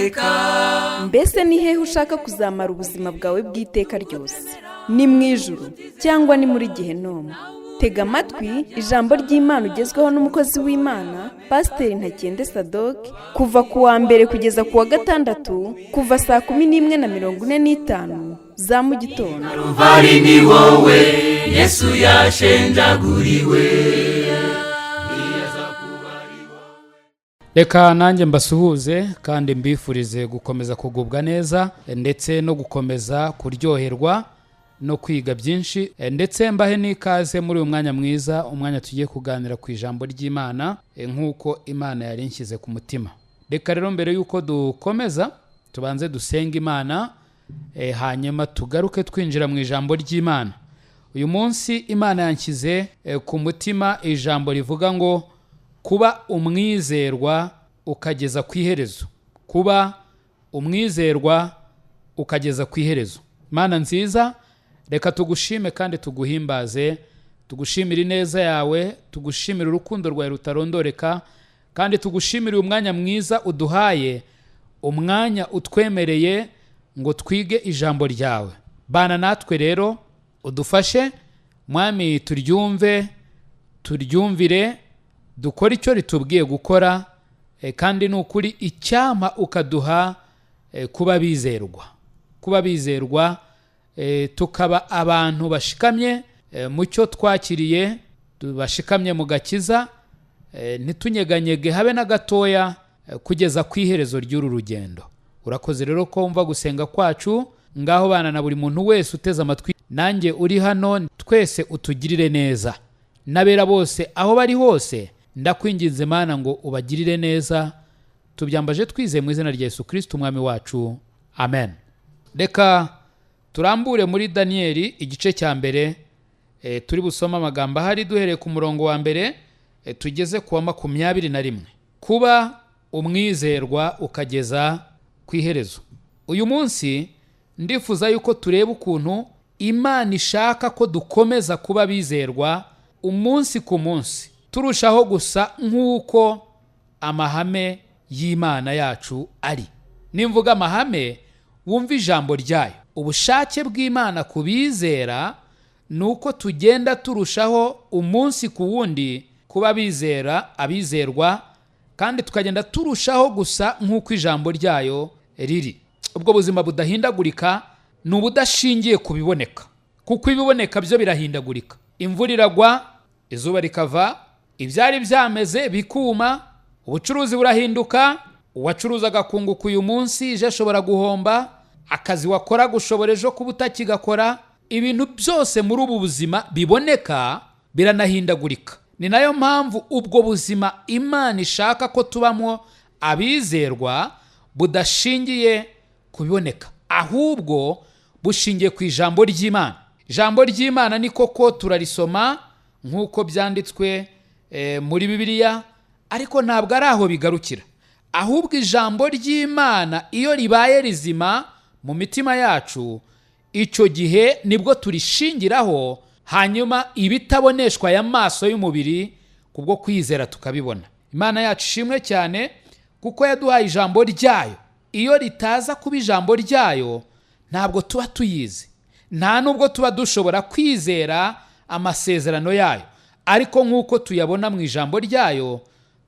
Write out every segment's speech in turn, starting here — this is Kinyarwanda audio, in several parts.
iteka. Mbese ni hehe ushaka kuzamara ubuzima bwawe bw'iteka ryose? Ni mu ijuru cyangwa ni muri Gehinomu? Tega amatwi ijambo ry'Imana ugezweho n'umukozi w'Imana Pasiteri Ntakende Sadock kuva ku wa mbere kugeza ku wa gatandatu kuva saa 11:45 za mu gitondo. Calvary ni wowe Yesu yashenjaguriwe. Reka nanjye mbasuhuze kandi mbifurize gukomeza kugubwa neza ndetse no gukomeza kuryoherwa no kwiga byinshi, ndetse mbahe n'ikaze muri uyu mwanya mwiza, umwanya tugiye kuganira ku ijambo ry'Imana nk'uko Imana yari inshyize ku mutima. Reka rero mbere y'uko dukomeza tubanze dusenga Imana, hanyuma tugaruke twinjira mu ijambo ry'Imana. Uyu munsi Imana yanshyize ku mutima ijambo rivuga ngo kuba umwizerwa ukageza ku iherezo. Kuba umwizerwa ukageza ku iherezo. Mana nziza, reka tugushime kandi tuguhimbaze, tugushimire ineza yawe, tugushimire urukundo rwawe rutarondoreka, kandi tugushimire umwanya mwiza uduhaye, umwanya utwemereye ngo twige ijambo ryawe. Bana natwe rero udufashe mwami, turyumvire, dukora icyo ritubwiye gukora, kandi nukuri icyama ukaduha kuba bizerwa, tukaba abantu bashikamye mu cyo twakiriye, bashikamye mu gakiza, ntitunyeganyege habe na gatoya kugeza ku iherezo ry'uru rugendo. Urakoze rero ko wumva gusenga kwacu, ngaho bana na buri muntu wese uteze amatwi, nanjye uri hano, twese utugirire neza. Nabera bose aho bari hose, ndakwinginze Mana ngo ubagirire neza. Tubyambaje twizeye mu izina rya Yesu Kristo umwami wacu, amen. Reka turambure muri Danieli igice cya mbere, turi busoma amagambo ahari duhereye ku murongo wa mbere tugeze ku wa 21. Kuba umwizerwa ukageza ku iherezo. Uyu munsi ndifuza yuko tureba ukuntu Imana ishaka ko dukomeza kuba bizerwa umunsi ku munsi, turushaho gusa nk'uko amahame y'Imana yacu ari. Nimvuga amahame, wumva ijambo ryayo. Ubushake bw'Imana kubizera nuko tugenda turushaho umunsi ku wundi kuba abizerwa, kandi tukagenda turushaho gusa nk'uko ijambo ryayo riri. Ubwo buzima budahindagurika ni ubudashingiye ku biboneka, kuko ibiboneka byo birahindagurika. Imvura iragwa, izuba rikava, ibyari byameze bikuma, ubucuruzi burahinduka, uwacuruza agakunguka uyu munsi ejo ashobora guhomba, akazi wakora gushobora ejo kuba utakigakora. Ibintu byose muri ubu buzima biboneka biranahindagurika. Ni nayo mpamvu ubwo buzima Imana ishaka ko tubamo abizerwa budashingiye ku biboneka, ahubwo bushingiye ku ijambo ry'Imana. Ijambo ry'Imana ni koko turarisoma nk'uko byanditswe muri Bibiliya, ariko ntabwo ari aho bigarukira. Ahubwo ijambo ry'Imana iyo ribaye rizima mu mitima yacu, icyo gihe nibwo turishingiraho, hanyuma ibitaboneshwa y'amaso y'umubiri kubwo kwizera tukabibona. Imana yacu ishimwe cyane kuko yaduhaye ijambo ryayo. Iyo ritaza kuba ijambo ryayo, ntabwo tuba tuyizi, nta nubwo tuba dushobora kwizera amasezerano yayo. Ariko nk'uko tuyabona mu ijambo ryayo,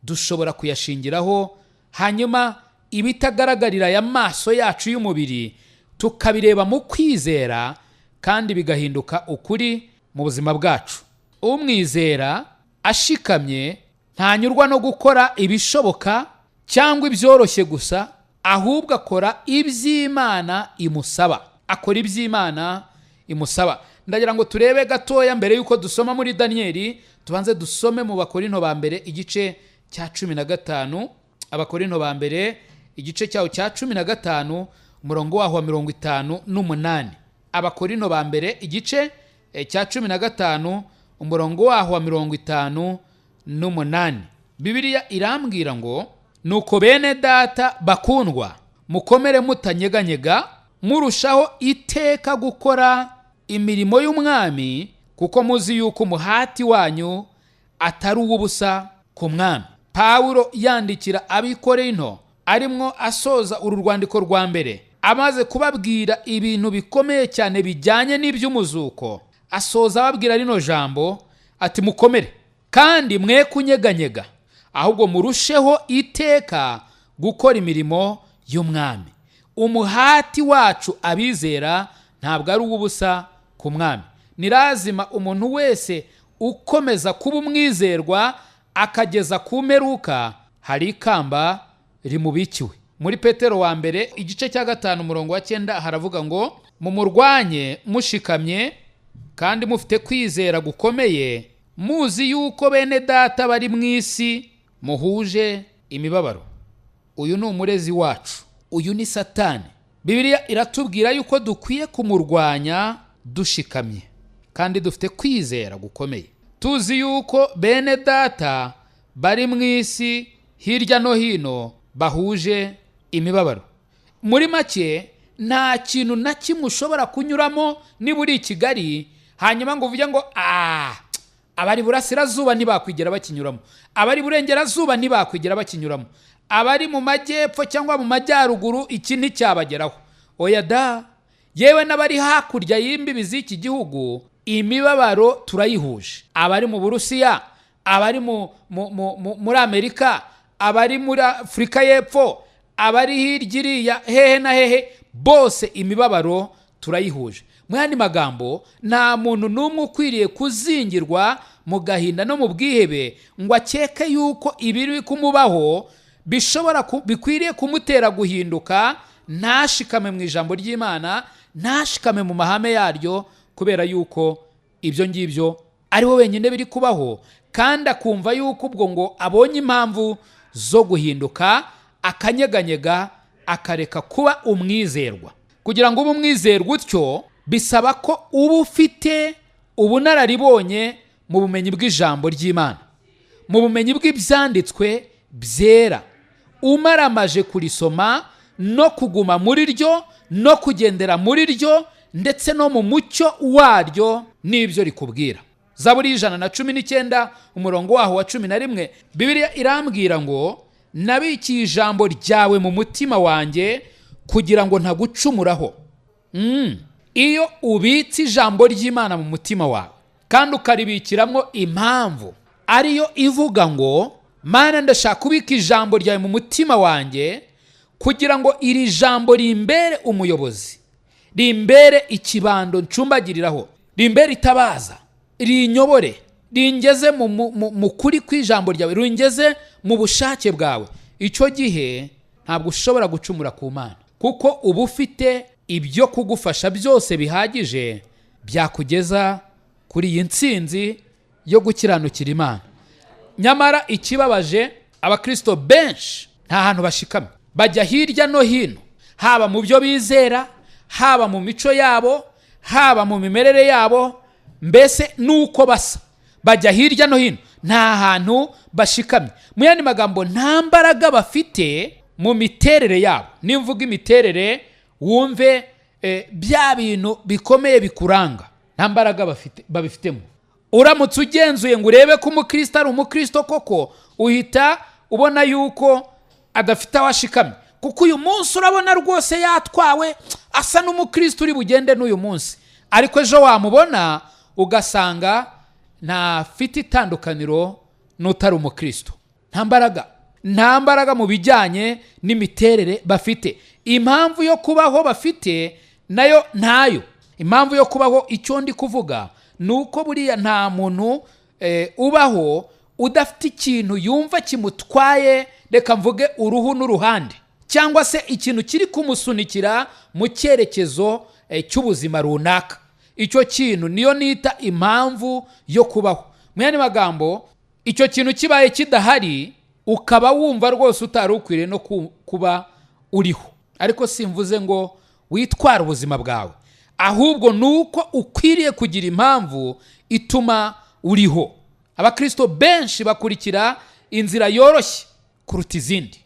dushobora kuyashingiraho, hanyuma ibitagaragarira y'amaso yacu y'umubiri tukabireba mu kwizera, kandi bigahinduka ukuri mu buzima bwacu. Umwizera ashikamye ntanyurwa no gukora ibishoboka cyangwa ibyoroshye gusa, ahubwo akora iby'Imana imusaba. Ndagira ngo turebe gatoya mbere yuko dusoma muri Danieli, tubanze dusome mu Bakorinto ba mbere igice cya 15. Abakorinto ba mbere igice cyaho cya 15 umurongo waho wa 58. Abakorinto ba mbere igice cya 15 umurongo waho wa 58. Bibiliya irambwira ngo, nuko bene data bakundwa, mukomere mutanyeganyega, murushaho iteka gukora imirimo y'umwami, kuko muzi yuko umuhati wanyu atari uw'ubusa ku mwami. Pawulo yandikira Abikorinto arimo asoza uru rwandiko rwa mbere, amaze kubabwira ibintu bikomeye cyane bijyanye n'iby'umuzuko, asoza ababwira rino jambo ati mukomere kandi mwe kunyeganyega, ahubwo murusheho iteka gukora imirimo y'umwami. Umuhati wacu abizera ntabwo ari uw'ubusa ku mwami. Ni lazima umuntu wese ukomeza kuba umwizerwa akageza ku mperuka, hari ikamba rimubikiwe. Muri Petero wa mbere igice cya 5 umurongo wa 9 haravuga ngo mumurwanye mushikamye kandi mufite kwizera gukomeye, muzi yuko bene data bari mu isi muhuje imibabaro. Uyu ni umurezi wacu, uyu ni Satani. Bibiliya iratubwira yuko dukwiye kumurwanya dushikamye kandi dufite kwizera gukomeye. Tuzi yuko bene data bari mu isi hirya no hino bahuje imibabaro. Muri make nta kintu na kimwe ushobora kunyuramo niba uri i Kigali hanyuma ngo uvuge ngo abari burasirazuba ntibakwigira bakinyuramo, abari burengerazuba ntibakwigira bakinyuramo, abari mu majyepfo cyangwa mu majyaruguru iki nticyabageraho. Oya da, yewe n'abari hakurya y'imbibi z'iki gihugu imibabaro turayihuje. Abari mu Burusiya, abari muri Amerika, abari muri Afurika y'Epfo, abari hirya iriya hehe na hehe, bose imibabaro turayihuje. Mu yandi magambo, nta muntu n'umwe ukwiriye kuzingirwa mu gahinda no mu bwihebe ngo akeke yuko ibiri kumubaho bikwiriye kumutera guhinduka, ntashikame mu ijambo ry'Imana, ntashikame mu mahame yaryo, kubera yuko ibyo ngibyo ari we wenyine biri kubaho, kandi akumva yuko ubwo ngo abonye impamvu zo guhinduka, akanyeganyega, akareka kuba umwizerwa. Kugira ngo ube umwizerwa utyo bisaba ko uba ufite ubunararibonye mu bumenyi bw'ijambo ry'Imana, mu bumenyi bw'ibyanditswe byera, umaramaje kurisoma no kuguma muri ryo no kugendera muri ryo ndetse no mu mucyo waryo n'ibyo rikubwira. Zaburi 119 umurongo waho wa 11, Bibiliya irambwira ngo nabikiye ijambo ryawe mu mutima wanjye kugira ngo ntagucumuraho. Iyo ubitse ijambo ry'Imana mu mutima wawe kandi ukaribikiramo impamvu ariyo ivuga ngo Mana ndashaka kubika ijambo ryawe mu mutima wanjye kugira ngo iri jambo rimbere umuyobozi, rimbere ikibando ncumbagiriraho, rimbere itabaza, rinyobore, ringeze mu kuri kw'ijambo ryawe, ringeze mu bushake bwawe. Icyo gihe ntabwo ushobora gucumura ku Mana, kuko uba ufite ibyo kugufasha byose bihagije byakugeza kuri iyi ntsinzi yo gukiranukira Imana. Nyamara ikibabaje, abakristo benshi nta hantu bashikamye, bajya hirya no hino, haba mu byo bizera, haba mu mico yabo, haba mu mimerere yabo, mbese nuko basa, bajya hirya no hino, nta hantu bashikamye. Mu yandi magambo, nta mbaraga bafite mu miterere yabo. Nimvuga imiterere wumve bya bintu bikomeye bikuranga, nta mbaraga babifitemo. Uramutse ugenzuye ngo urebe ko umukristo ari umukristo koko, uhita ubona yuko adafite awashikamye, kuko uyu munsi urabona rwose yatwawe, asa n'umukristo uri bugende n'uyu munsi, ariko ejo wamubona ugasanga ntafite itandukaniro n'utari umukristo. Nta mbaraga mu bijyanye n'imiterere bafite. Impamvu yo kubaho bafite nayo ntayo. Impamvu yo kubaho, icyo ndi kuvuga nuko buriya nta muntu ubaho udafite ikintu yumva kimutwaye, reka mvuge uruhu n'uruhande, cyangwa se ikintu kiri kumusunikira mu cyerekezo cy'ubuzima runaka. Icyo kintu niyo nita impamvu yo kubaho. Mu yandi magambo, icyo kintu kibaye kidahari, ukaba wumva rwose utari ukwiriye no kuba uriho. Ariko simvuze ngo witwara ubuzima bwawe, ahubwo nuko ukwiriye kugira impamvu ituma uriho. Abakristo benshi bakurikira inzira yoroshye kuruta izindi.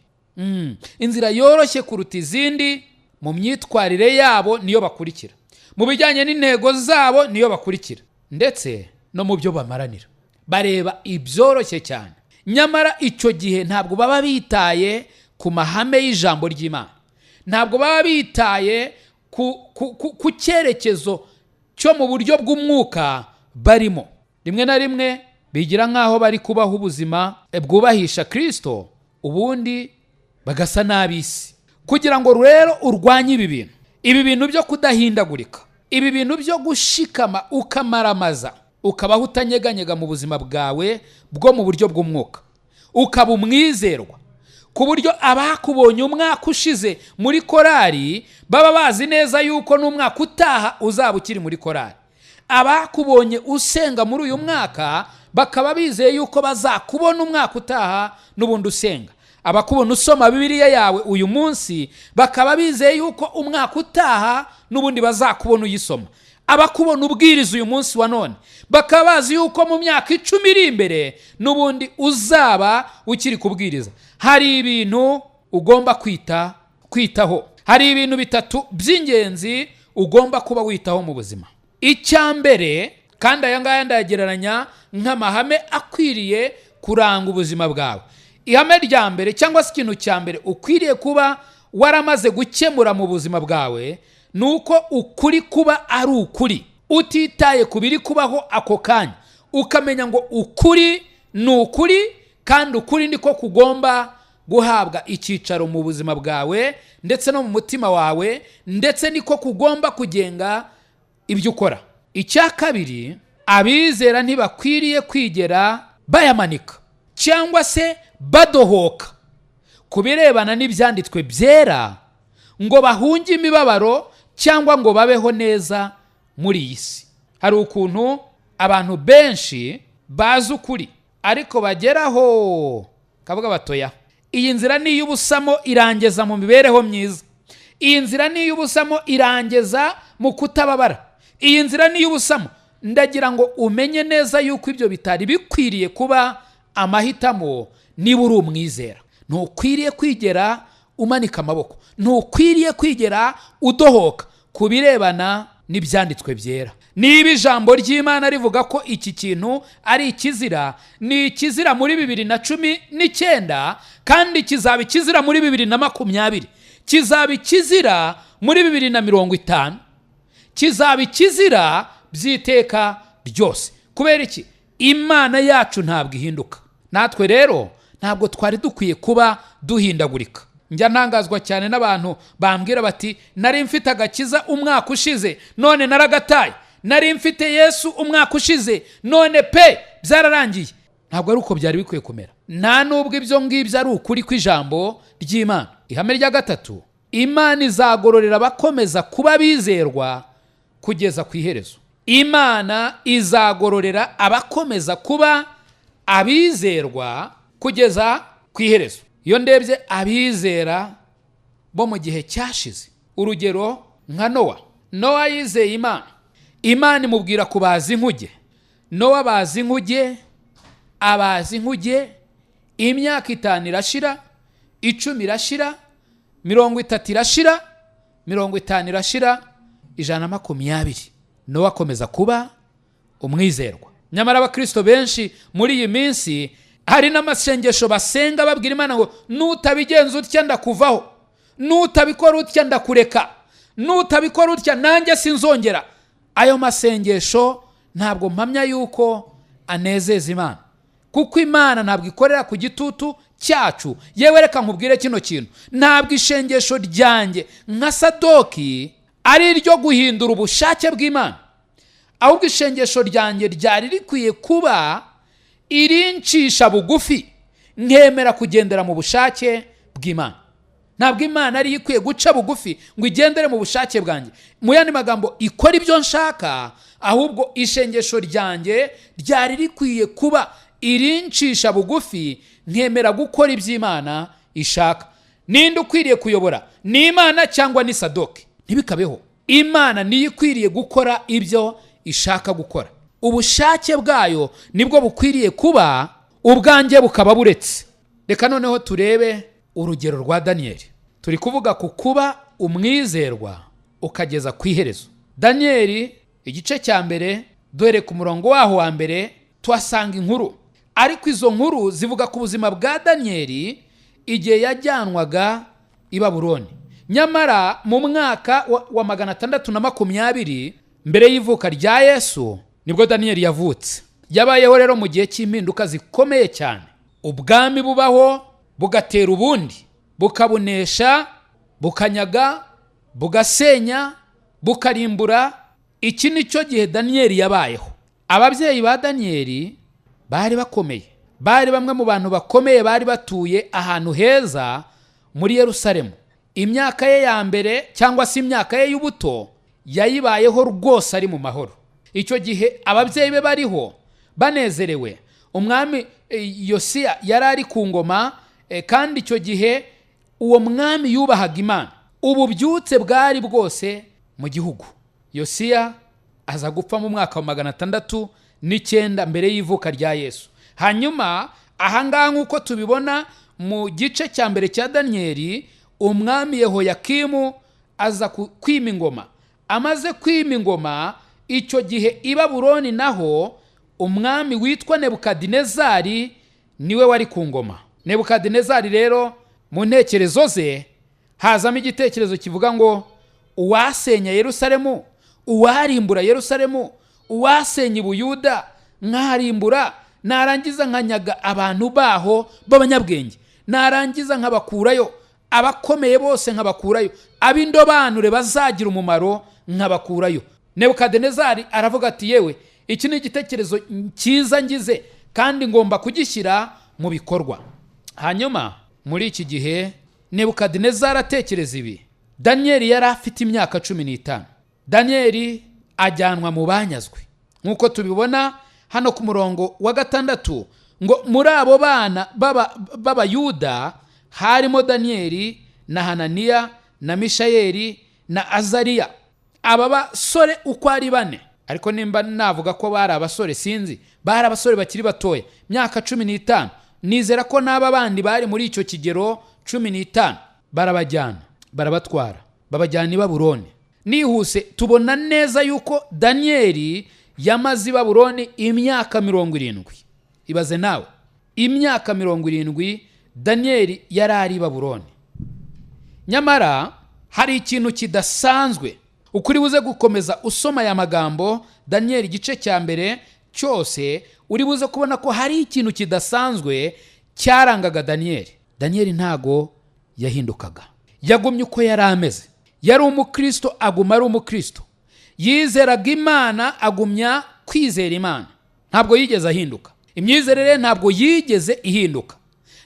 Inzira yoroshye kuruta izindi mu myitwarire yabo niyo bakurikira, mu bijyanye n'intego zabo niyo bakurikira, ndetse no mu byo bamaranira bareba ibyoroshye cyane. Nyamara icyo gihe ntabwo baba bitaye ku mahame y'ijambo ry'Imana. Ntabwo baba bitaye ku cyerekezo cyo mu buryo bw'umwuka barimo. Rimwe na rimwe bigira nk'aho bari kubaho ubuzima bwubahisha Kristo, ubundi bagasa n'ab'isi. Kugira ngo rero urwanye ibi bintu byo kudahindagurika, ibi bintu byo gushikama ukamaramaza, ukabaho utanyeganyega mu buzima bwawe bwo mu buryo bw'umwuka, ukaba umwizerwa, ku buryo abakubonye umwaka ushize muri korari baba bazi neza yuko n'umwaka utaha uzaba ukiri muri korari. Abakubonye usenga muri uyu mwaka bakaba bizeye yuko bazakubona umwaka utaha n'ubundi usenga. Abakubona usoma Bibiliya yawe uyu munsi bakaba bizeye yuko umwaka utaha n'ubundi bazakubona uyisoma. Abakubona ubwiriza uyu munsi wa none bakaba bazi yuko mu myaka 10 iri imbere n'ubundi uzaba ukiri kubwiriza. Hari ibintu ugomba kwitaho. Hari ibintu 3 by'ingenzi ugomba kuba witaho mu buzima. Icyambere, kandi aya ngaya ndagereranya nk'amahame akwiriye kuranga ubuzima bwawe. Ihame rya mbere cyangwa se ikintu cya mbere ukwiriye kuba waramaze gukemura mu buzima bwawe nuko ukuri kuba ari ukuri, utitaye kubiri kubaho ako kanya, ukamenya ngo ukuri ni ukuri, kandi ukuri niko kugomba guhabwa icyicaro mu buzima bwawe ndetse no mu mutima wawe, ndetse niko kugomba kugenga ibyo ukora. Icya kabiri, abizera ntibakwiriye kwigera bayamanika cyangwa se badohoka ku birebana n'ibyanditswe byera ngo bahunge imibabaro cyangwa ngo babeho neza muri iyi si. Hari ukuntu abantu benshi bazi ukuri ariko bageraho kavuga batoya, iyi nzira ni y'ubusamo irangeza mu mibereho myiza, iyi nzira ni y'ubusamo irangeza mu kutababara, iyi nzira ni y'ubusamo. Ndagira ngo umenye neza yuko ibyo bitari bikwiriye kuba amahitamo. Niba uri umwizera, ntukwiriye kwigera umanika amaboko, ntukwiriye kwigera udohoka ku birebana n'ibyanditswe byera. Niba ijambo ry'Imana rivuga ko iki kintu ari ikizira, ni ikizira muri 2019, kandi kizaba ikizira muri 2020, kizaba ikizira muri 2050, kizaba ikizira by'iteka ryose. Kubera iki? Imana yacu ntabwo ihinduka. Natwe rero ntabwo twari dukwiye kuba duhindagurika. Njya ntangazwa cyane n'abantu bambwira bati nari mfite agakiza umwaka ushize none naragataye, nari mfite Yesu umwaka ushize none byararangiye. Ntabwo ari uko byari bikwiye kumera. Nta nubwo ibyo ngibyo ari ukuri kw'ijambo ry'Imana. Ihame rya gatatu, Imana izagororera abakomeza kuba bizerwa kugeza ku iherezo. Imana izagororera abakomeza kuba abizerwa kugeza ku iherezo. Iyo ndebye abizera bo mu gihe cyashize, urugero nka Nowa yizeye Imana, Imana imubwira kubaza inkuge. Nowa bazi inkuge, abazi inkuge, imyaka 5 irashira, 10 irashira, 30 irashira, 50 irashira, 120. Nowa akomeza kuba umwizerwa. Nyamara abakristo benshi muri iyi minsi hari n'amasengesho basenga babwira Imana ngo nutabigenza utya ndakuvaho, nutabikora utya ndakureka, nutabikora utya nanjye sinzongera. Ayo masengesho ntabwo mpamya yuko anezeza Imana, kuko Imana ntabwo ikorera ku gitutu cyacu. Yewe reka nkubwire kino kintu, ntabwo ishengesho ryanjye nka Sadoki ari iryo guhindura ubushake bw'Imana, ahubwo ishengesho ryanjye ryari rikwiye kuba irincisha bugufi nkemera kugendera mu bushake bw'Imana. Ntabwo Imana ari ikwiye guca bugufi ngo igendere mu bushake bwanjye, mu yandi magambo ikora ibyo nshaka, ahubwo ishengesho ryanjye ryari rikwiye kuba irincisha bugufi nkemera gukora iby'Imana ishaka. Ninde ukwiriye kuyobora? Ni Imana cyangwa ni Sadock? Ntibikabeho. Imana niyo ikwiriye gukora ibyo ishaka gukora. Ubushake bwayo nibwo bukwiriye kuba, ubwanjye bukaba buretse. Reka noneho turebe urugero rwa Danieli. Turi kuvuga ku kuba umwizerwa ukageza ku iherezo. Danieli igice cya mbere, dore ku murongo waho wa mbere tuhasanga inkuru, ariko izo nkuru zivuga ku buzima bwa Danieli igihe yajyanwaga i Babuloni. Nyamara mu mwaka wa 620 mbere y'ivuka rya Yesu nibwo Daniyeli yavutse. Yabayeho rero mu gihe cy'impinduka zikomeye cyane. Ubwami bubaho bugatera ubundi, bukabunesha, bukanyaga, bugasenya, bukarimbura. Iki nicyo gihe Daniyeli yabayeho. Ababyeyi ba Daniyeli bari bakomeye, bari bamwe mu bantu bakomeye, bari batuye ahantu heza muri Yerusalemu. Imyaka ye ya mbere cyangwa se imyaka ye y'ubuto yayibayeho rwose ari mu mahoro. Icyo gihe ababyeyi be bariho banezerewe. Umwami Yosiya yari ari ku ngoma, kandi icyo gihe uwo mwami yubahaga Imana. Ububyutse bwari bwose mu gihugu. Yosiya aza gupfa mu mwaka wa 609 mbere y'ivuka rya Yesu. Hanyuma ahangaha nk'uko tubibona mu gice cya mbere cya Daniyeli, umwami Yehoyakimu aza kwima ingoma. Amaze kwima ingoma, icyo gihe i Babuloni naho umwami witwa Nebukadinezari niwe wari ku ngoma. Nebukadinezari rero mu ntekerezo ze hazamo igitekerezo kivuga ngo uwasenya Yerusalemu, uwarimbura Yerusalemu, uwasenya Ubuyuda nkarimbura, narangiza nkanyaga abantu baho b'abanyabwenge, narangiza nkabakurayo, abakomeye bose nkabakurayo, ab'indobanure bazagira umumaro nkabakurayo. Nebukadinezari aravuga ati yewe, iki ni igitekerezo cyiza ngize kandi ngomba kugishyira mu bikorwa. Hanyuma muri iki gihe Nebukadinezari atekereza ibi. Daniyeli yari afite imyaka 15. Daniyeli ajyanwa mu banyazwe nk'uko tubibona hano ku murongo wa 6 ngo muri abo bana b'Abayuda harimo Daniyeli na Hananiya na Mishayeli na Azariya. Aba basore uko ari 4, ariko nimba navuga ko bari abasore sinzi, bari abasore bakiri batoya, myaka 15. Nizera ko n'aba bandi bari muri icyo kigero 15. Barabajyana, barabatwara, babajyana i Babuloni. Nihuse tubona neza yuko Daniyeli yamaze i Babuloni imyaka 70. Ibaze nawe, imyaka 70 Daniyeli yari ari i Babuloni. Nyamara hari ikintu kidasanzwe. Ukuri buze gukomeza usoma aya magambo Daniyeli igice cya mbere cyose, uri buze kubona ko hari ikintu kidasanzwe cyarangaga Daniyeli. Daniyeli ntago yahindukaga, yagumye uko yari ameze. Yari umukristo, aguma ari umukristo. Yizeraga Imana, agumya kwizera Imana. Ntabwo yigeze ahinduka. Imyizerere ntabwo yigeze ihinduka.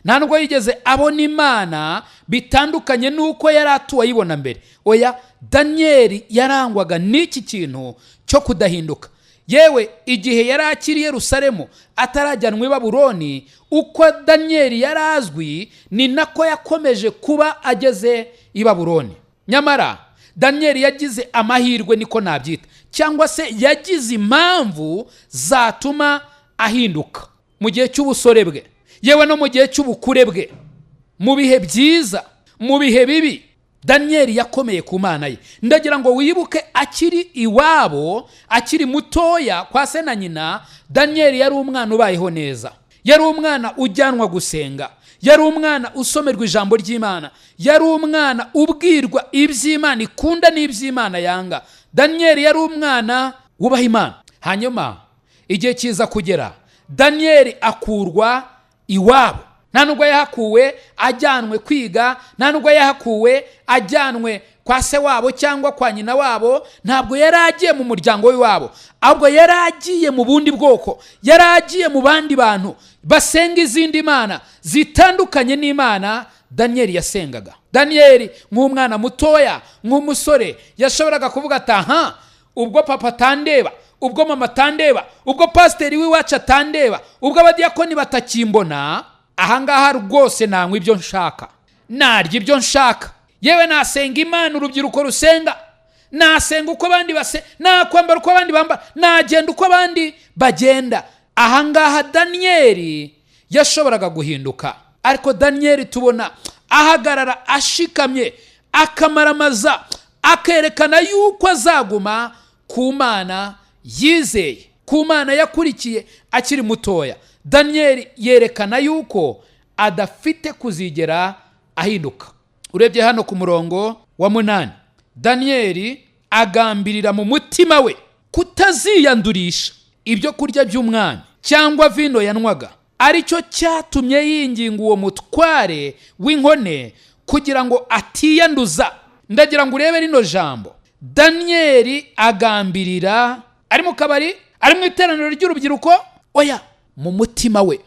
Nta nubwo yigeze abona Imana bitandukanye nuko yari atuwe ayibona mbere. Oya, Daniyeli yarangwaga n'iki kintu cyo kudahinduka. Yewe igihe yari akiri Yerusalemu atarajyanwa i Babuloni, uko Daniyeli yari azwi ni nako yakomeje kuba ageze i Babuloni. Nyamara Daniyeli yagize amahirwe, niko nabyita, cyangwa se yagize impamvu zatuma ahinduka mu gihe cy'ubusore bwe, yewe no mu gihe cy'ubukure bwe, mu bihe byiza, mu bihe bibi. Daniyeli yakomeye ku Mana ye. Ndagira ngo wibuke akiri iwabo, akiri mutoya kwa se na nyina, Daniyeli yari umwana ubayeho neza, yari umwana ujyanwa gusenga, yari umwana usomerwa ijambo ry'Imana, yari umwana ubwirwa iby'Imana ikunda n'iby'Imana yanga. Daniyeli yari umwana wubaha Imana. Hanyuma igihe kiza kugera, Daniyeli akurwa iwabo. Nta nubwo yahakuwe ajyanwe kwiga, nta nubwo yahakuwe ajyanwe kwa se wabo cyangwa kwa nyina wabo. Ntabwo yari agiye mu muryango w'iwabo, ahubwo yari agiye mu bundi bwoko, yari agiye mu bandi bantu basenga izindi mana zitandukanye n'Imana Daniyeli yasengaga. Daniyeli nk'umwana mutoya, nk'umusore, yashoboraga kuvuga ati aha, ubwo papa tandeba, ubwo mama tandeba, ubwo pasiteri w'iwacu atandeba, ubwo abadiyakoni batakimbona, ahangaha rwose nanywa ibyo nshaka, narya ibyo nshaka, yewe nasenga Imana urubyiruko rusenga, nasenga uko abandi basenga, nakwambara uko abandi bambara, nagenda uko abandi bagenda. Ahangaha Daniyeli yashoboraga guhinduka, ariko Daniyeli tubona ahagarara ashikamye, akamaramaza, akerekana yuko azaguma ku Mana yizeye, ku Mana yakurikiye akiri mutoya. Daniyeli yerekana yuko adafite kuzigera ahinduka. Urebye hano ku murongo wa 8, Daniyeli agambirira mu mutima we kutaziyandurisha ibyo kurya by'umwami cyangwa vino yanwaga, aricyo cyatumye yinginga uwo mutware w'inkone kugira ngo atiyanduza. Ndagira ngo urebe rino jambo. Daniyeli agambirira ari mu kabari, ari mu iteraniro ry'urubyiruko, oya, mu mutima we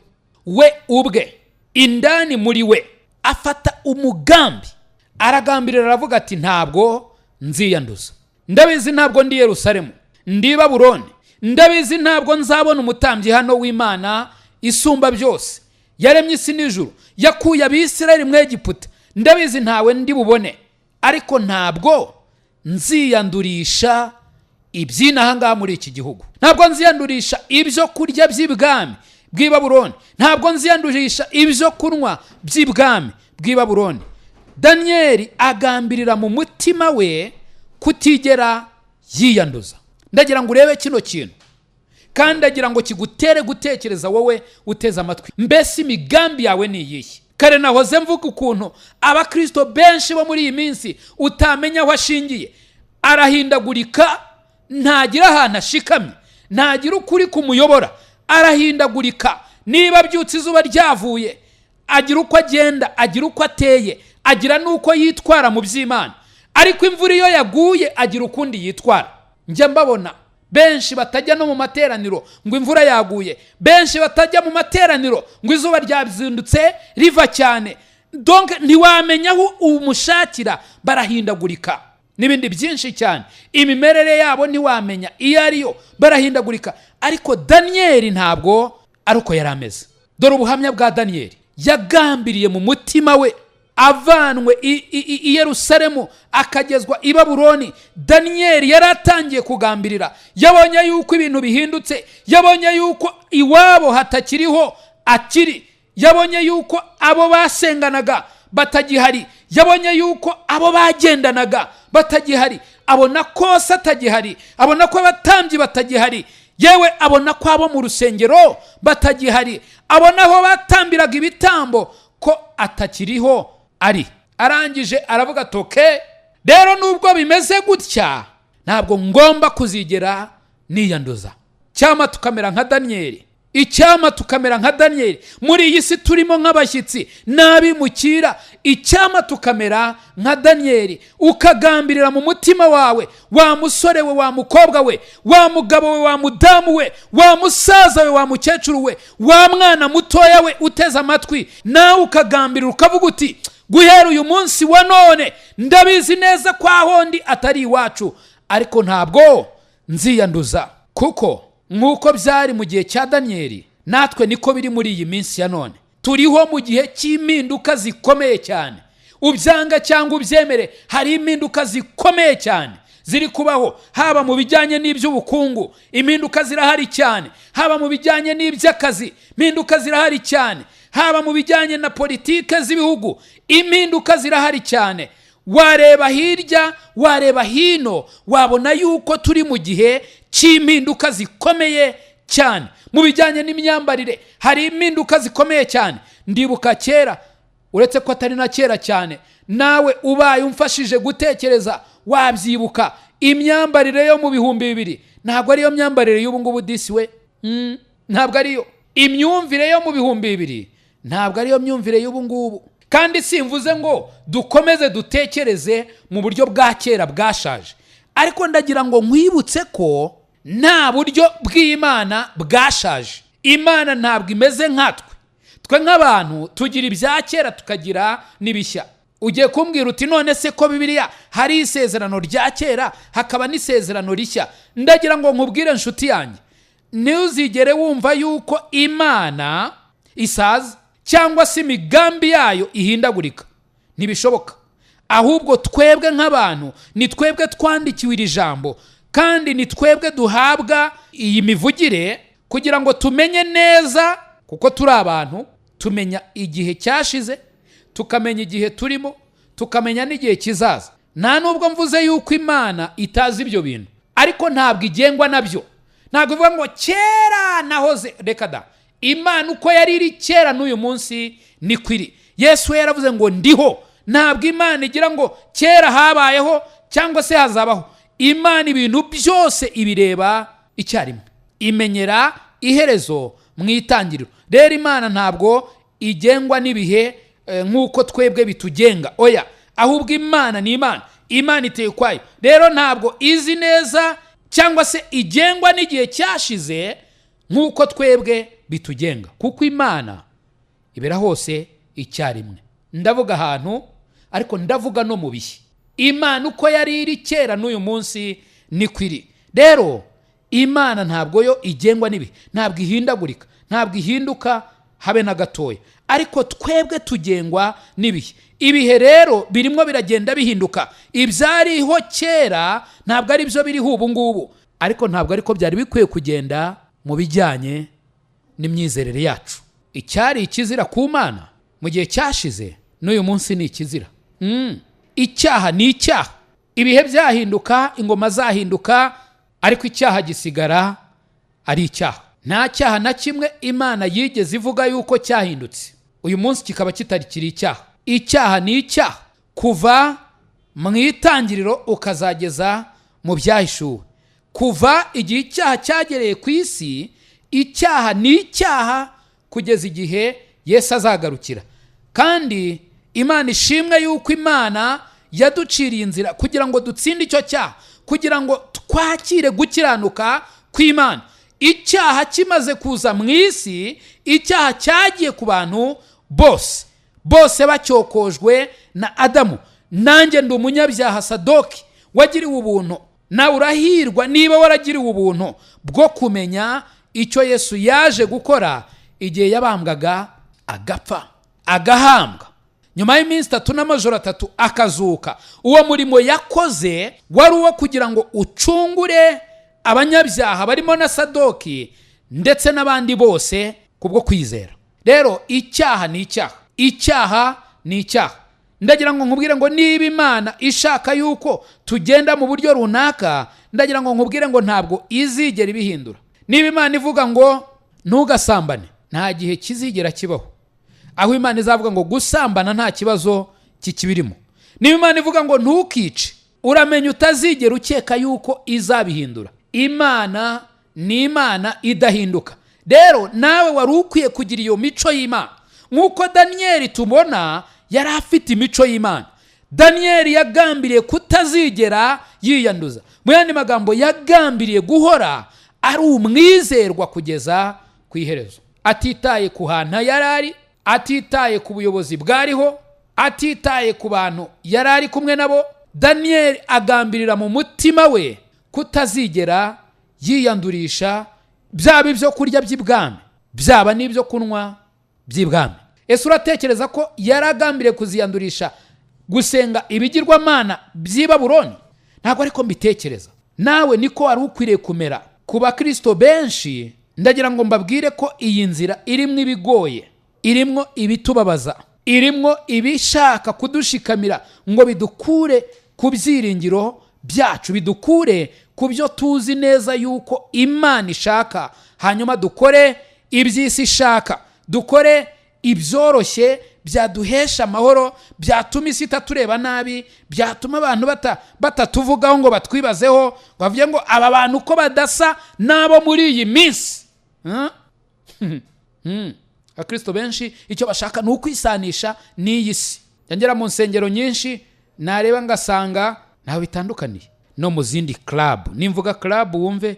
ubwe, indani muri we afata umugambi, aragambirira aravuga ati ntabwo nziyanduza. Ndabizi ntabwo ndi Yerusalemu, ndi Babuloni. Ndabizi ntabwo nzabona umutambyi hano w'Imana isumba byose, yaremye isi n'ijuru, yakuye Abisirayeli mu Egiputa. Ndabizi ntawe ndi bubone, ariko ntabwo nziyandurisha iby'inaha ngaha muri iki gihugu. Ntabwo nziyandurisha ibyo kurya by'ibwami bw'i Babuloni, ntabwo nziyandurisha ibyo kunywa by'ibwami bw'i Babuloni. Daniyeli agambirira mu mutima we kutigera yiyanduza. Ndagira ngo urebe kino kintu, kandi ndagira ngo kigutere gutekereza wowe uteze amatwi. Mbese imigambi yawe ni iyihe? Kare nahoze mvuga ukuntu abakristo benshi bo muri iyi minsi utamenya aho ashingiye, arahindagurika, ntagira ahantu ashikamye, ntagira ukuri kumuyobora, arahindagurika. Niba byutse izuba ryavuye, agira uko agenda, agira uko ateye, agira n'uko yitwara mu by'Imana. Ariko imvura iyo yaguye agira ukundi yitwara. Njya mbabona benshi batajya no mu materaniro ngo imvura yaguye, benshi batajya mu materaniro ngo izuba ryazindutse riva cyane. Donc ntiwamenya aho umushakira, barahindagurika. N'ibindi byinshi cyane, imimerere yabo ntiwamenya iyo ariyo, barahindagurika. Ariko Daniyeli ntabwo ari uko yari ameze. Dore ubuhamya bwa Daniyeli. Yagambiriye mu mutima we, avanwe i Yerusalemu akagezwa i Babuloni. Daniyeli yaratangiye kugambirira, yabonye yuko ibintu bihindutse, yabonye yuko iwabo hatakiriho akiri, yabonye yuko abo basenganaga batagihari, yabonye yuko abo bagendanaga batagihari, abona ko se atagihari, abona ko abatambyi batagihari, yewe abona ko abo mu rusengero batagihari, abona aho batambiraga ibitambo ko atakiriho ari. Arangije aravuga toke, rero nubwo bimeze gutya, ntabwo ngomba kuzigera niyanduza. Cyama tukamera nka Daniyeli, icyama tukamera nka Daniyeli. Muri iyi si turimo nk'abashyitsi n'abimukira, icyama tukamera nka Daniyeli, ukagambirira mu mutima wawe, wa musore we, wa mukobwa we, wa mugabo we, wa mudamu we, wa musaza we, wa mukecuru we, wa mwana mutoya we uteze amatwi, nawe ukagambirira ukavuga uti guhera uyu munsi wa none ndabizi neza ko ahondi atari iwacu, ariko ntabwo nziyanduza. Kuko nk'uko byari mu gihe cya Daniyeli, natwe niko biri muri iyi minsi ya none. Turiho mu gihe cy'impinduka zikomeye cyane. Ubyanga cyangwa ubyemere, hari impinduka zikomeye cyane ziri kubaho, haba mu bijyanye n'iby'ubukungu, impinduka zirahari cyane, haba mu bijyanye n'iby'akazi, impinduka zirahari cyane, haba mu bijyanye na politike z'ibihugu, impinduka zirahari cyane. Wareba hirya, wareba hino, wabona yuko turi mu gihe cy'impinduka zikomeye cyane. Mu bijyanye n'imyambarire hari impinduka zikomeye cyane. Ndibuka kera, uretse ko atari na kera cyane, nawe ubaye umfashije gutekereza wabyibuka, imyambarire yo mu 2000 ntabwo ariyo myambarire y'ubu ngubu disi we. Ntabwo ariyo. Imyumvire yo mu 2000 ntabwo ariyo myumvire y'ubu ngubu. Kandi simvuze ngo dukomeze dutekereze mu buryo bwa kera bwashaje, ariko ndagira ngo nkwibutse ko nta buryo bw'Imana bwashaje. Imana ntabwo imeze nkatwe. Twe nk'abantu tugira ibya kera tukagira n'ibishya. Ugiye kumbwira uti none se ko Bibiliya hari isezerano rya kera hakaba n'isezerano rishya? Ndagira ngo nkubwire nshuti yanjye, ntuzigere wumva yuko Imana isaza cyangwa se imigambi yayo ihindagurika. Ntibishoboka. Ahubwo twebwe nk'abantu ni twebwe twandikiwe iri jambo, kandi ni twebwe duhabwa iyi mivugire kugira ngo tumenye neza, kuko turi abantu, tumenya igihe cyashize, tukamenya igihe turimo, tukamenya n'igihe kizaza. Nta nubwo mvuze yuko Imana itazi ibyo bintu, ariko ntabwo igengwa nabyo. Ntabwo ivuga ngo kera nahoze, reka da. Imana uko yari iri kera n'uyu munsi niko iri. Yesu yaravuze ngo ndiho. Ntabwo Imana igira ngo kera habayeho cyangwa se hazabaho. Imana ibintu byose ibireba icyarimwe, imenyera iherezo mu itangiriro. Rero Imana ntabwo igengwa n'ibihe nk'uko twebwe bitugenga, oya, ahubwo Imana ni Imana. Imana iteye ukwayo. Rero ntabwo izi neza cyangwa se igengwa n'igihe cyashize nk'uko twebwe bitugenga, kuko Imana ibera hose icyarimwe. Ndavuga ahantu ariko ndavuga no mu bihe. Imana uko yari iri kera n'uyu munsi niko iri. Rero Imana ntabwo yo igengwa n'ibihe, ntabwo ihindagurika, ntabwo ihinduka habe na gatoya, ariko twebwe tugengwa n'ibihe. Ibihe rero birimo biragenda bihinduka. Ibyariho kera ntabwo ari byo biriho ubu ngubu, ariko ntabwo ariko byari bikwiye kugenda mu bijyanye n'imyizerere yacu. Icyari ikizira ku Mana mu gihe cyashize n'uyu munsi ni ikizira. Icyaha ni icyaha. Ibihe byahinduka, ingoma zahinduka, ariko icyaha gisigara ari icyaha. Nta cyaha na kimwe Imana yigeze ivuga yuko cyahindutse uyu munsi kikaba kitarikiri icyaha. Icyaha ni icyaha kuva mu itangiriro ukazageza mu byahishuwe. Kuva igihe icyaha cyagereye ku isi, icyaha ni icyaha kugeza igihe Yesu azagarukira. Kandi Imana ishimwe yuko Imana yaduciriye inzira kugira ngo dutsinde icyo cyaha, kugira ngo twakire gukiranuka kw'Imana. Icyaha kimaze kuza mu isi, icyaha cyagiye ku bantu bose, bose bacyokojwe na Adamu. Nanjye ndi umunyabyaha Sadock wagiriwe ubuntu. Nawe urahirwa niba waragiriwe ubuntu bwo kumenya icyo Yesu yaje gukora igihe yabambwaga agapfa, agahambwa, nyuma y'iminsi 3 n'amajoro 3 akazuka. Uwo murimo yakoze wari uwo kugira ngo ucungure abanyabyaha barimo na Sadock ndetse n'abandi bose kubwo kwizera. Rero icyaha ni icyaha, icyaha ni icyaha. Ndagira ngo nkubwire ngo niba Imana ishaka yuko tugenda mu buryo runaka, ndagira ngo nkubwire ngo ntabwo izigera ibihindura. Niba Imana ivuga ngo ntugasambane, nta gihe kizigera kibaho aho Imana izavuga ngo gusambana nta kibazo kikibirimo. Niba Imana ivuga ngo ntukice, uramenya utazigera ukeka yuko izabihindura. Imana ni Imana idahinduka. Rero nawe wari ukwiye kugira iyo mico y'Imana, nk'uko Daniel tubona yari afite imico y'Imana. Daniel yagambiriye kutazigera yiyanduza. Mu yandi magambo, yagambiriye guhora ari umwizerwa kugeza ku iherezo, atitaye ku hantu yarari, atitaye ku buyobozi bwariho, atitaye ku bantu yarari kumwe nabo. Daniel agambirira mu mutima we kutazigera yiyandurisha, byaba ibyo kurya by'ibwami, byaba n'ibyo kunywa by'ibwami. Ese uratekereza ko yaragambiriye kuziyandurisha gusenga ibigirwamana by'i Babuloni? Ntabwo ariko mbitekereza. Nawe niko wari ukwiriye kumera. Ku bakristo benshi ndagira ngo mbabwire ko iyi nzira irimwo ibigoye, irimwo ibitubabaza, irimwo ibishaka kudushikamira ngo bidukure ku byiringiro byacu, bidukure ku byo tuzi neza yuko Imana ishaka, hanyuma dukore iby'isi ishaka, dukore ibyoroshye byaduhesha amahoro, byatuma isi itatureba nabi, byatuma abantu batatuvugaho ngo batwibazeho, bavuye ngo aba bantu ko badasa nabo muri iyi minsi. Abakristo benshi icyo bashaka ni ukwisanisha n'iyi si. Yangera mu nsengero nyinshi nareba ngasanga ntaho bitandukaniye no mu zindi club. Nimvuga club wumve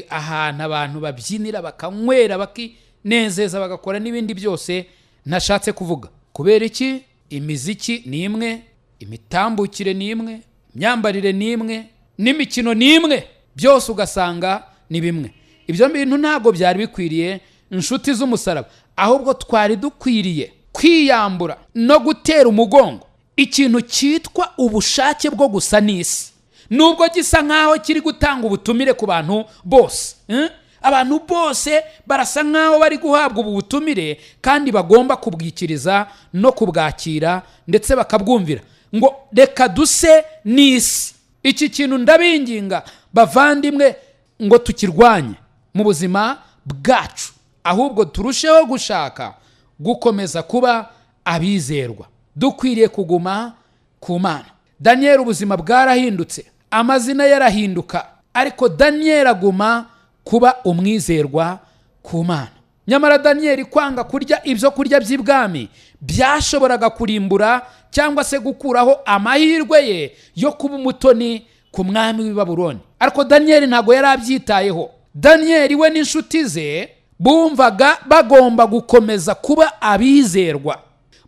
ahantu abantu babyinira, bakanywera, bakinezeza, bagakora n'ibindi byose nashatse kuvuga. Kubera iki? Imiziki ni imwe, imitambukire ni imwe, imyambarire ni imwe, n'imikino ni imwe, byose ugasanga ni bimwe. Ibyo bintu ntabwo byari bikwiriye inshuti z'umusaraba, ahubwo twari dukwiriye kwiyambura no gutera umugongo ikintu cyitwa ubushake bwo gusa n'isi, nubwo gisa nkaho kiri gutanga ubutumire ku bantu bose. Abantu bose barasa nkaho bari guhabwa ubu butumire, kandi bagomba kubwikiriza no kubwakira ndetse bakabwumvira ngo reka duse n'isi. Iki kintu ndabinginga bavandimwe ngo tukirwanye mu buzima bwacu. ahubwo turusheho gushaka gukomeza kuba abizerwa, dukwiriye kuguma ku Mana. Daniyeli ubuzima bwarahindutse, amazina yarahinduka, ariko Daniyeli aguma kuba umwizerwa ku Mana. Nyamara Daniyeli kwanga kurya ibyo kurya by'ibwami byashoboraga kurimbura cyangwa se gukuraho amahirwe ye yo kuba umutoni ku mwami w'i Babuloni. Ariko Daniyeli ntago yari abyitayeho. Daniyeli we n'inshuti ze bumvaga bagomba gukomeza kuba abizerwa,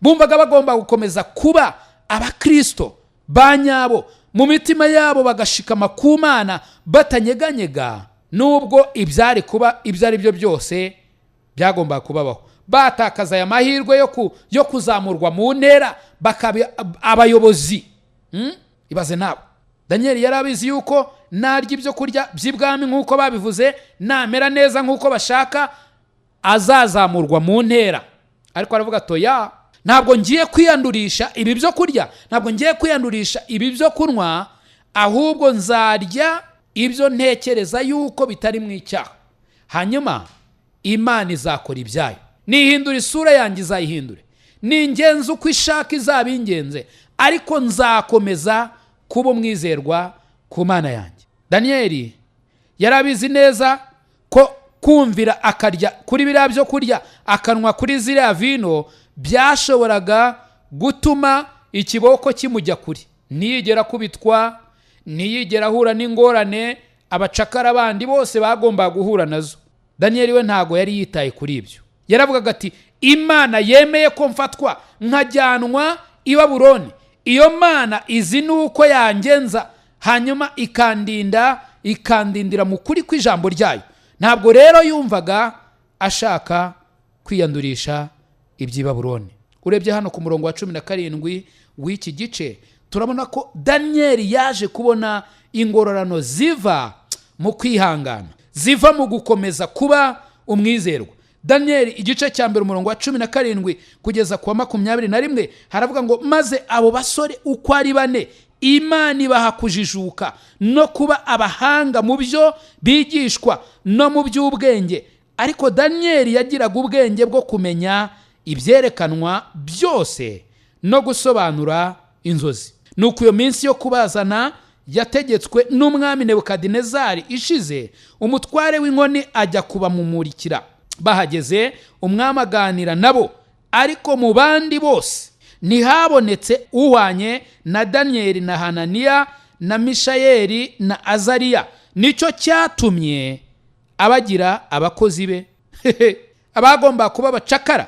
bumvaga bagomba gukomeza kuba abakristo ba nyabo, mu mitima yabo bagashikama ku Mana batanyeganyega, nubwo ibyari kuba ibyo ari byo byose byagomba kubabaho. Batakaza aya mahirwe yo kuzamurwa mu ntera bakaba abayobozi. Ibaze nabo. Daniyeli yari abizi yuko narya ibyo kurya by'ibwami nk'uko babivuze, namera neza nk'uko bashaka, azazamurwa mu ntera. Ariko aravuga toya, ntabwo ngiye kwiyandurisha ibi byo kurya, ntabwo ngiye kwiyandurisha ibi byo kunywa, ahubwo nzarya ibyo ntekereza yuko bitari mu icyaha, hanyuma Imana izakora ibyayo. Nihindura isura yanjye izayihindure, ningenza uko ishaka izabingenze, ariko nzakomeza kuba umwizerwa ku Mana yanjye. Daniyeli yarabizi neza ko kumvira akarya kuri biriya byo kurya, akanwa kuri ziriya vino, byashoboraga gutuma ikiboko kimujya kuri, ntiyigera kubitwa, ntiyigera ahura n'ingorane abacakara bandi bose bagomba guhura nazo. Daniyeli we ntago yari yitaye kuri ibyo. Yaravugaga ati Imana yemeye ko mfatwa nkajyanwa i Babuloni, iyo Mana izi nuko yangenza, hanyuma ikandindira mu kuri kw'ijambo ryayo. Ntabwo rero yumvaga ashaka kwiyandurisha iby'i Babuloni. Urebye hano ku murongo wa 17 w'iki gice, turabona ko Daniyeli yaje kubona ingororano ziva mu kwihangana, ziva mu gukomeza kuba umwizerwa. Daniyeli igice cya mbere umurongo wa 17 kugeza ku wa 21 haravuga ngo maze abo basore uko ari 4 Imana ibaha kujijuka no kuba abahanga mu byo bigishwa no mu by'ubwenge. Ariko Daniyeli yagiraga ubwenge bwo kumenya ibyerekanwa byose no gusobanura inzozi. Nuko iyo minsi yo kubazana yategetswe n'umwami Nebukadinezari ishize, umutware w'inkoni ajya kubamumurikira. Bahageze umwami aganira nabo, ariko mu bandi bose ntihabonetse uhwanye na Daniyeli na Hananiya na Mishayeli na Azariya. Nicyo cyatumye abagira abakozi be. Abagomba kuba abacakara,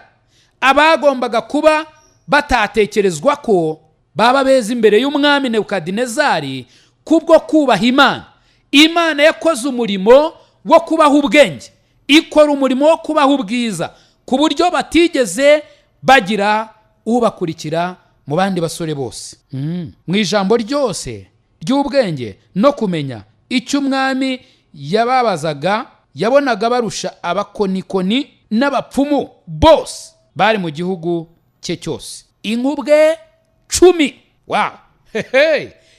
abagombaga kuba batatekerezwa ko baba beza imbere y'umwami Nebukadinezari kubwo kubaha Imana. Imana yakoze umurimo wo kubaha ubwenge, ikora umurimo wo kubaha ubwiza, ku buryo batigeze bagira ubakurikira mu bandi basore bose. Mu ijambo ryose ry'ubwenge no kumenya icyo umwami yababazaga, yabonaga barusha abakonikoni n'abapfumu bose bari mu gihugu cye cyose inkubwe 10. Wow!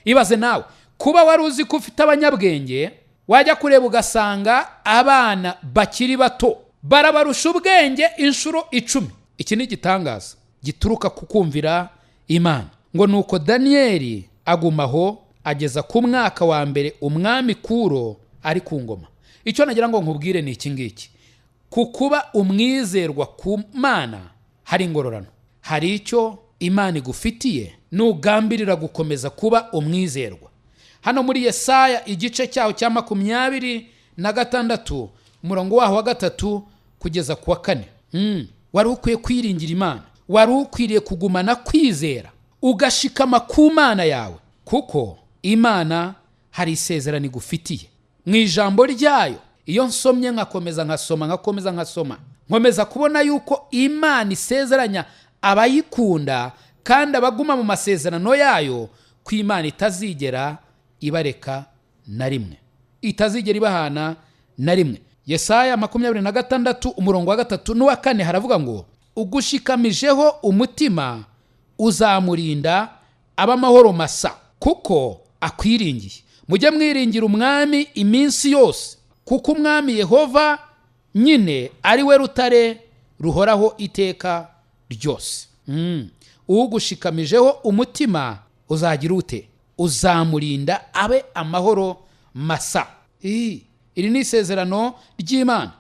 Ibaze nawe kuba wari uzi ko ufite abanyabwenge, wajya kureba ugasanga abana bakiri bato barabarusha ubwenge inshuro 10. Iki ni igitangaza gituruka ku kumvira Imana. Ngo nuko Daniyeli agumaho ageza ku mwaka wa mbere umwami Kuro ari ku ngoma. Icyo nagira ngo nkubwire ni iki ngiki: kukuba umwizerwa ku Mana hari ingororano, hari icyo Imana igufitiye nugambirira gukomeza kuba umwizerwa. Hano muri Yesaya igice cyaho cya 26 umurongo waho wa 3 kugeza ku wa 4, wari ukwiye kwiringira Imana, wari ukwiriye kugumana kwizera ugashikama ku Mana yawe, kuko Imana hari isezerano igufitiye mu ijambo ryayo. Iyo nsomye nkakomeza nkasoma, nkomeza kubona yuko Imana isezeranya abayikunda kandi abaguma mu masezerano yayo, ko Imana itazigera ibareka na rimwe, itazigera ibahana na rimwe. Yesaya 26 umurongo wa 3 n'uwa 4 haravuga ngo ugushikamijeho umutima uzamurinda abamahoro masa, kuko akwiringiye. Mujye mwiringira umwami iminsi yose, kuko umwami Yehova nyine ari we rutare ruhoraho iteka ryose. Ugushikamijeho umutima uzagira ute? Uzamurinda abe amahoro masa. Iri ni isezerano ry'Imana,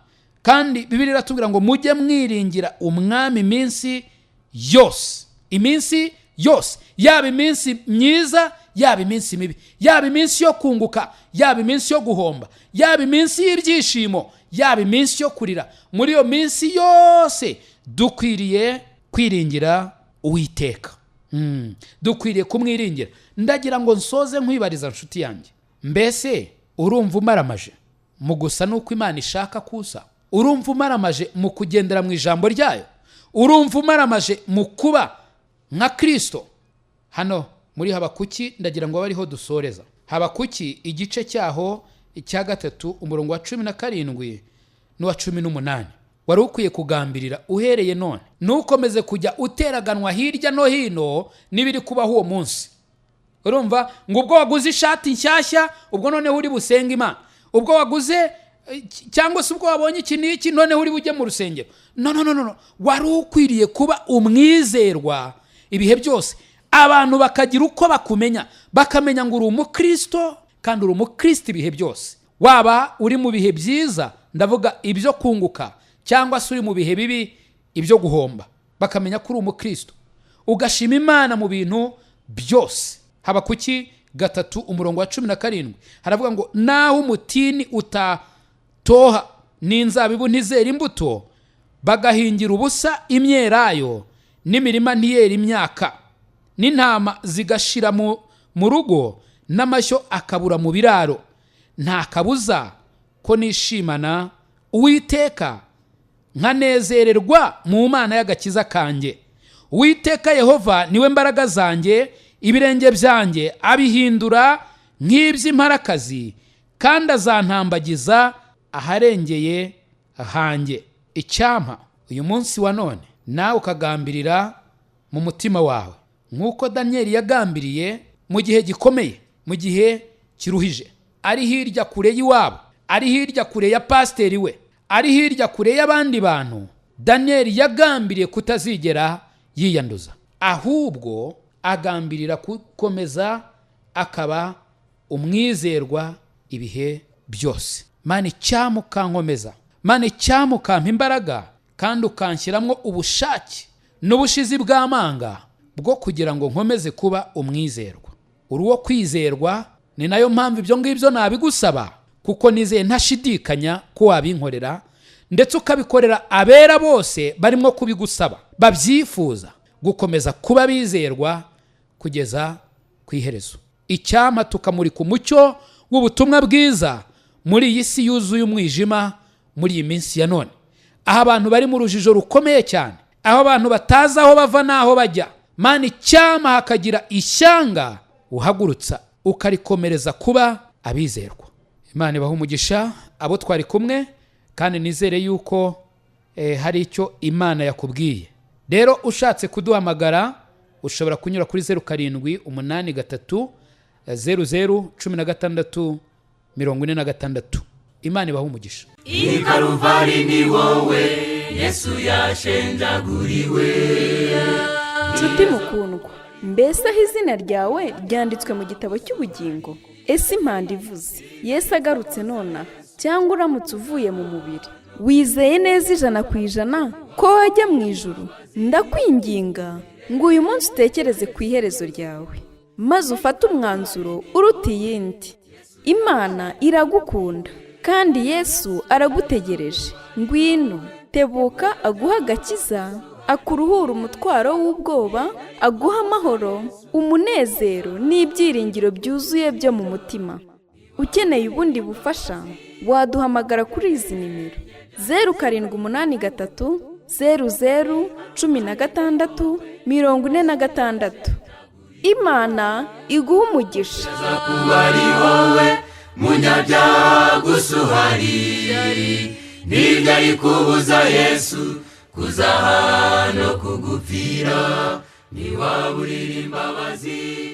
kandi Bibiliya iratubwira ngo mujye mwiringira umwami iminsi yose. Iminsi yose, yaba iminsi myiza, yaba iminsi mibi, yaba iminsi yo kunguka, yaba iminsi yo guhomba, yaba iminsi y'ibyishimo, yaba iminsi yo kurira. Muri iyo minsi yose dukwiriye kwiringira Uwiteka. Dukwiriye kumwiringira. Ndagira ngo nsoze nkwibariza nshuti yanjye, mbese urumva umaramaje mu gusa nuko Imana ishaka kusa? Urumva umaramaje mu kugendera mu ijambo ryayo? Urumva umaramaje mu kuba nka Kristo? Hano muri Habakuki ndagira ngo bariho dusoreza. Habakuki igice cyaho icya 3 umurongo wa 17 n'uwa 18. Wari ukwiye kugambirira uhereye none nukomeze kujya uteraganwa hirya no hino nibiri kubaho uwo munsi. Urumva ngo ubwo waguze ishati nshyashya ubwo none uri busenga Imana, ubwo waguze cyangwa se ubwo wabonye iki n'iki none uri bujye mu rusengero. No, wari ukwiriye kuba umwizerwa ibihe byose, abantu bakagira uko bakumenya, bakamenya ngo uri umukristo, kandi uri umukristo ibihe byose. Waba uri mu bihe byiza, ndavuga ibyo kunguka, cyangwa se uri mu bihe bibi, ibyo guhomba, bakamenya ko uri umukristo, ugashima Imana mu bintu byose. Habakuki 3 umurongo wa 17 haravuga ngo naho umutini utatoha n'inzabibu ntizera imbuto, bagahingira ubusa imyelayo, n'imirima ntiyera imyaka, n'intama zigashira mu rugo, n'amashyo akabura mu biraro, nta kabuza ko nishimana Uwiteka nkanezererwa mu Mana y'agakiza kanjye. Uwiteka Yehova niwe mbaraga zanjye, ibirenge byanjye abihindura nk'iby'imparakazi, kandi azantambagiza aharengeye hanjye. Icyampa uyu munsi wa none nawe ukagambirira mu mutima wawe nk'uko Daniyeli yagambiriye mu gihe gikomeye, mu gihe kiruhije, ari hirya kure y'iwabo, ari hirya kure ya pasiteri we, ari hirya kure y'abandi bantu. Daniyeli yagambiriye kutazigera yiyanduza, ahubwo agambirira gukomeza akaba umwizerwa ibihe byose. Mana icyampa ukankomeza, Mana icyampa ukampa imbaraga, kandi ukanshyiramo ubushake n'ubushizi bw'amanga bwo kugira ngo nkomeze kuba umwizerwa. Uri uwo kwizerwa, ni nayo mpamvu ibyo ngibyo nabigusaba, kuko nizeye ntashidikanya ko wabinkorera, ndetse ukabikorera abera bose barimo kubigusaba, babyifuza gukomeza kuba bizerwa kugeza ku iherezo. Icyampa tukamurika umucyo w'ubutumwa bwiza muri iyi si yuzuye umwijima, muri iyi minsi ya none, aho abantu bari mu rujijo rukomeye cyane, aho abantu batazi aho bava n'aho bajya. Mana icyampa hakagira ishyanga uhagurutsa ukarikomereza kuba abizerwa. Imana ibaha umugisha abo twari kumwe, kandi nizere yuko hari icyo Imana yakubwiye. Rero ushatse kuduhamagara ushobora kunyura kuri 0783001646. Imana ibaha umugisha. I Calvary ni wowe Yesu yashenjaguriwe. Nshuti mukundwa, mbese aho izina ryawe ryanditswe mu gitabo cy'ubugingo? Ese impanda ivuze Yesu agarutse nona, cyangwa uramutse uvuye mu mubiri, wizeye neza 100% ko wajya mu ijuru? Ndakwinginga ngo uyu munsi utekereze ku iherezo ryawe, maze ufate umwanzuro uruta iyindi. Imana iragukunda, kandi Yesu aragutegereje. Ngwino, tebuka aguha agakiza, akuruhura umutwaro w'ubwoba, aguha amahoro, umunezero n'ibyiringiro byuzuye byo mu mutima. Ukeneye ubundi bufasha, waduhamagara kuri izi nimero: 0783001646. Imana iguha umugisha. Kuba ari wowe munyabyaha gusa uhari, ntibyari kubuza Yesu kuza hano kugupfira, niwaburira imbabazi.